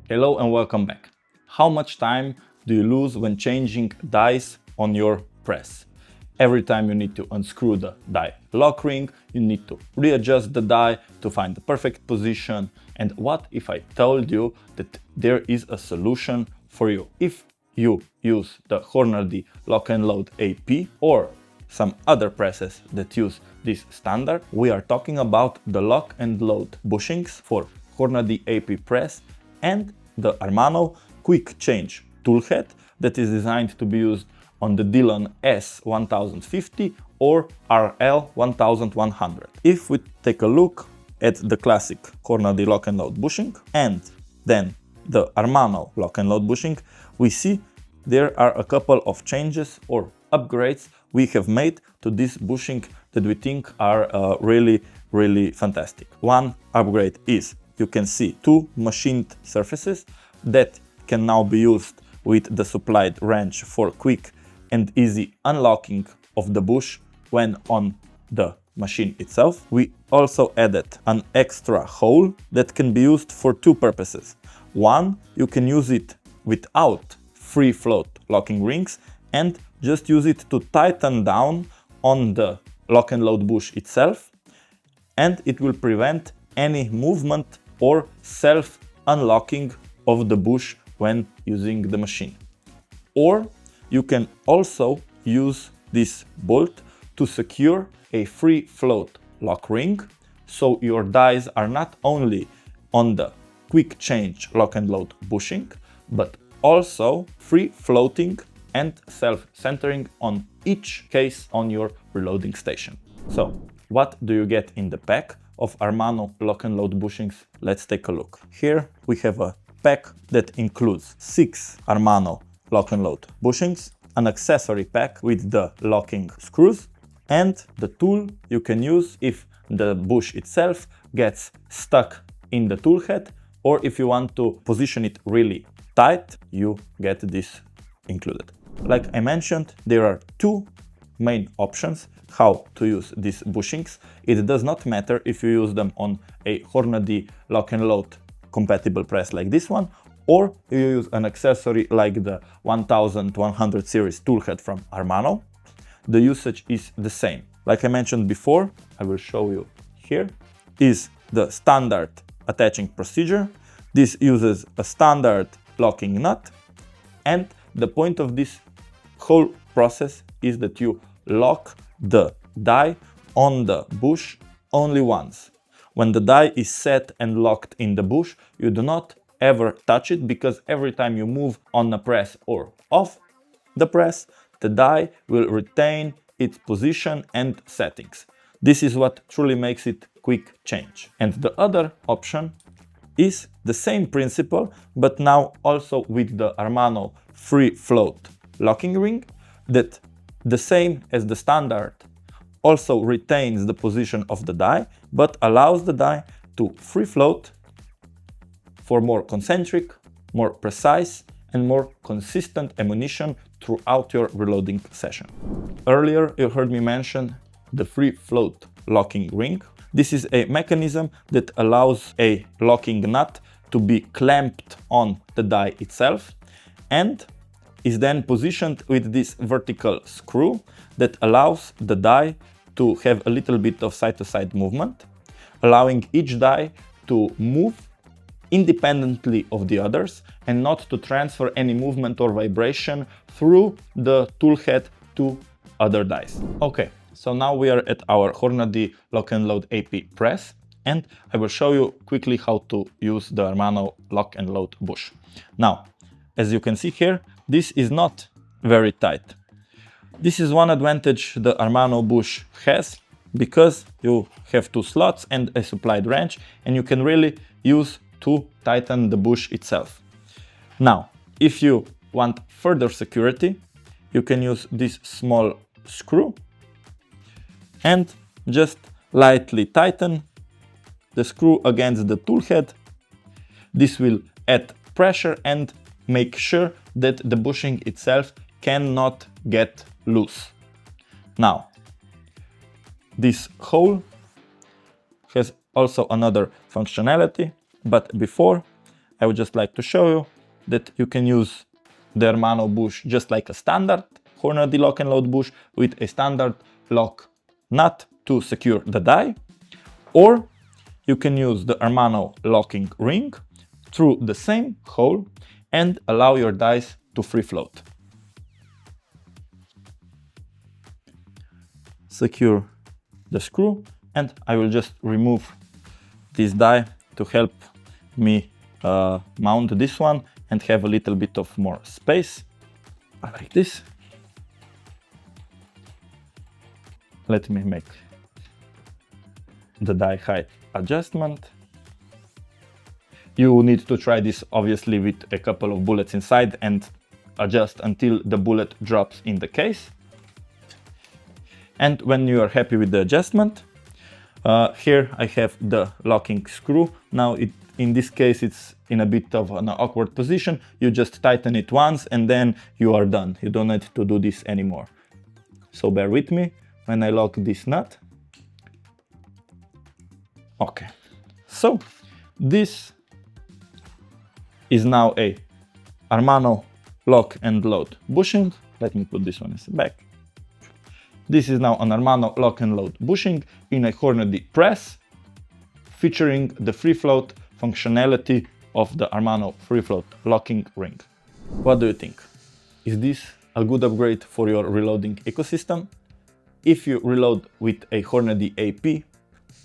Hello and welcome back. How much time do you lose when changing dies on your press? Every time you need to unscrew the die lock ring, you need to readjust the die to find the perfect position. And what if I told you that there is a solution for you? If you use the Hornady Lock and Load AP or some other presses that use this standard, we are talking about the lock and load bushings for Hornady AP press and the Armanov quick change toolhead that is designed to be used on the Dillon S1050 or RL1100. If we take a look at the classic Hornady lock and load bushing and then the Armanov lock and load bushing, we see there are a couple of changes or upgrades we have made to this bushing that we think are really fantastic. One upgrade is you can see two machined surfaces that can now be used with the supplied wrench for quick and easy unlocking of the bush when on the machine itself. We also added an extra hole that can be used for two purposes. One, you can use it without free float locking rings and just use it to tighten down on the lock and load bush itself, and it will prevent any movement or self-unlocking of the bush when using the machine. Or you can also use this bolt to secure a free float lock ring, so your dies are not only on the quick change lock and load bushing, but also free floating and self-centering on each case on your reloading station. So, what do you get in the pack of Armanov lock and load bushings? Let's take a look. Here we have a pack that includes 6 Armanov lock and load bushings, an accessory pack with the locking screws, and the tool you can use if the bush itself gets stuck in the tool head, or if you want to position it really tight, you get this included. Like I mentioned, there are two main options how to use these bushings. It does not matter if you use them on a Hornady lock and load compatible press like this one, or you use an accessory like the 1100 series toolhead from Armanov. The usage is the same. Like I mentioned before, I will show you here, is the standard attaching procedure. This uses a standard locking nut, and the point of this whole process is that you lock the die on the bush only once. When the die is set and locked in the bush, you do not ever touch it, because every time you move on the press or off the press, the die will retain its position and settings. This is what truly makes it quick change. And the other option is the same principle, but now also with the Armanov free float locking ring, that the same as the standard also retains the position of the die, but allows the die to free float for more concentric, more precise, and more consistent ammunition throughout your reloading session. Earlier you heard me mention the free float locking ring. This is a mechanism that allows a locking nut to be clamped on the die itself and is then positioned with this vertical screw that allows the die to have a little bit of side-to-side movement, allowing each die to move independently of the others and not to transfer any movement or vibration through the tool head to other dies. Okay, so now we are at our Hornady Lock and Load AP press, and I will show you quickly how to use the Armanov Lock and Load bush. Now, as you can see here, this is not very tight. This is one advantage the Armanov bush has, because you have two slots and a supplied wrench, and you can really use to tighten the bush itself. Now, if you want further security, you can use this small screw and just lightly tighten the screw against the tool head. This will add pressure and make sure that the bushing itself cannot get loose. Now, this hole has also another functionality, but before I would just like to show you that you can use the Armanov bush just like a standard Hornady lock and load bush with a standard lock nut to secure the die, or you can use the Armanov locking ring through the same hole and allow your dice to free float. Secure the screw, and I will just remove this die to help me mount this one and have a little bit of more space, like this. Let me make the die height adjustment. You need to try this obviously with a couple of bullets inside and adjust until the bullet drops in the case. And when you are happy with the adjustment, here I have the locking screw. Now in this case it's in a bit of an awkward position. You just tighten it once and then you are done. You don't need to do this anymore. So bear with me when I lock this nut. Okay, so this is now a Armanov lock and load bushing. Let me put this one as a back. This is now an Armanov lock and load bushing in a Hornady press, featuring the free float functionality of the Armanov free float locking ring. What do you think? Is this a good upgrade for your reloading ecosystem? If you reload with a Hornady AP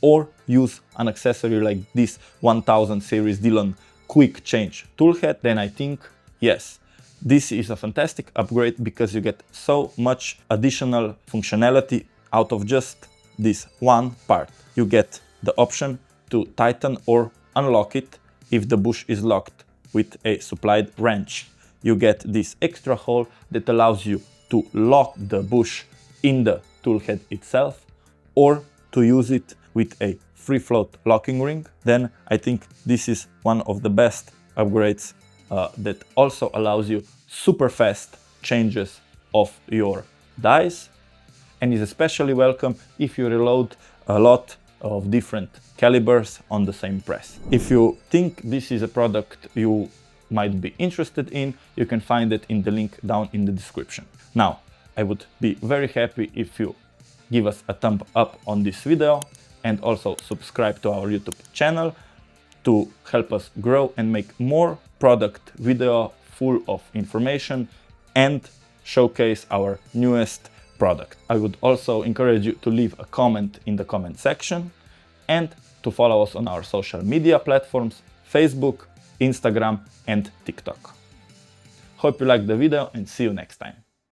or use an accessory like this 1000 series Dillon quick change toolhead, then I think yes, this is a fantastic upgrade because you get so much additional functionality out of just this one part. You get the option to tighten or unlock it if the bush is locked with a supplied wrench. You get this extra hole that allows you to lock the bush in the toolhead itself or to use it with a free float locking ring. Then I think this is one of the best upgrades that also allows you super fast changes of your dice and is especially welcome if you reload a lot of different calibers on the same press. If you think this is a product you might be interested in, you can find it in the link down in the description. Now, I would be very happy if you give us a thumb up on this video and also subscribe to our YouTube channel to help us grow and make more product video full of information and showcase our newest product. I would also encourage you to leave a comment in the comment section and to follow us on our social media platforms, Facebook, Instagram and TikTok. Hope you liked the video and see you next time.